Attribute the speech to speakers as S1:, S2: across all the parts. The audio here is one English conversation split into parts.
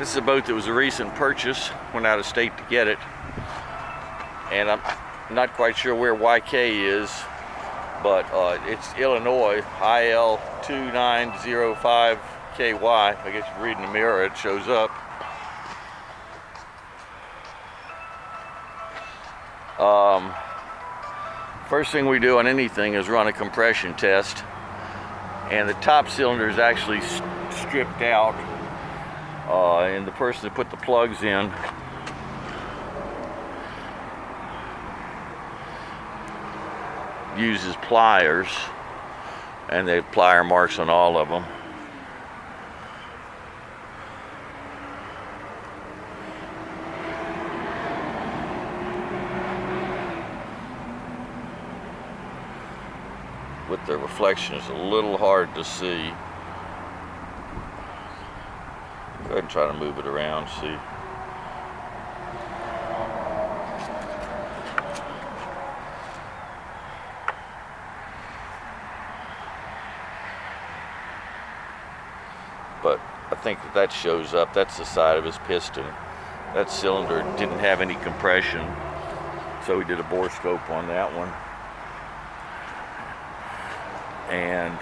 S1: This is a boat that was a recent purchase. Went out of state to get it, and I'm not quite sure where YK is, but it's Illinois, IL2905KY. I guess you read in the mirror, it shows up. First thing we do on anything is run a compression test, and the top cylinder is actually stripped out, and the person that put the plugs in uses pliers, and they have plier marks on all of them. With the reflection, it's a little hard to see. Go ahead and try to move it around, see. But I think that shows up. That's the side of his piston. That cylinder didn't have any compression, so we did a borescope on that one. And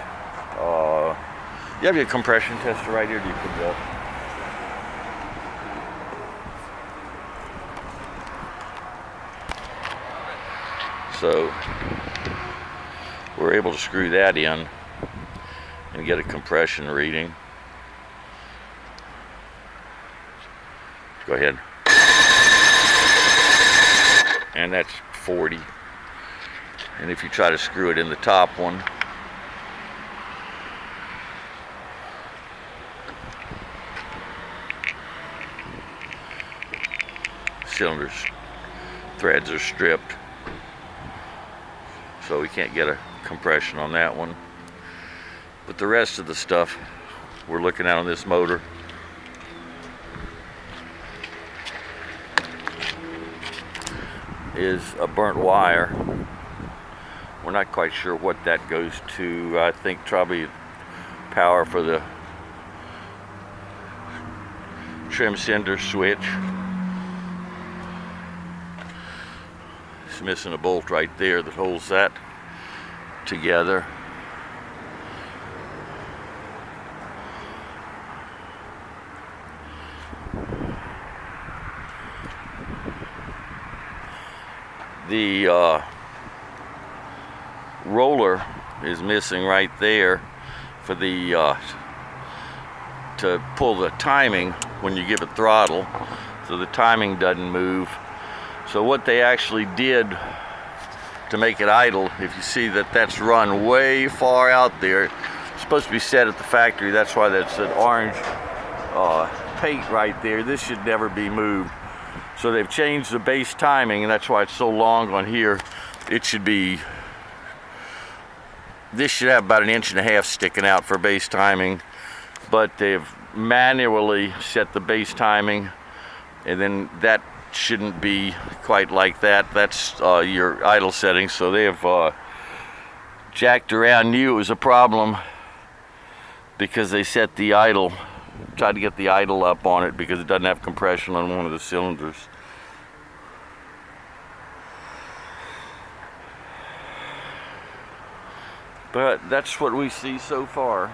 S1: you have your compression tester right here. Do you put that? So we're able to screw that in and get a compression reading. Go ahead. And that's 40. And if you try to screw it in the top one, cylinder's threads are stripped, so we can't get a compression on that one. But the rest of the stuff we're looking at on this motor is a burnt wire. We're not quite sure what that goes to. I think probably power for the trim sender switch. It's missing a bolt right there that holds that together. The roller is missing right there for the to pull the timing when you give it throttle, so the timing doesn't move. So what they actually did to make it idle, if you see that that's run way far out there, it's supposed to be set at the factory. That's why that's an orange paint right there. This should never be moved. So they've changed the base timing, and that's why it's so long on here. It should be, this should have about 1.5 inches sticking out for base timing, but they've manually set the base timing, and then that shouldn't be quite like that. That's your idle setting. So they have jacked around, knew it was a problem because they set the idle, tried to get the idle up on it because it doesn't have compression on one of the cylinders. But that's what we see so far.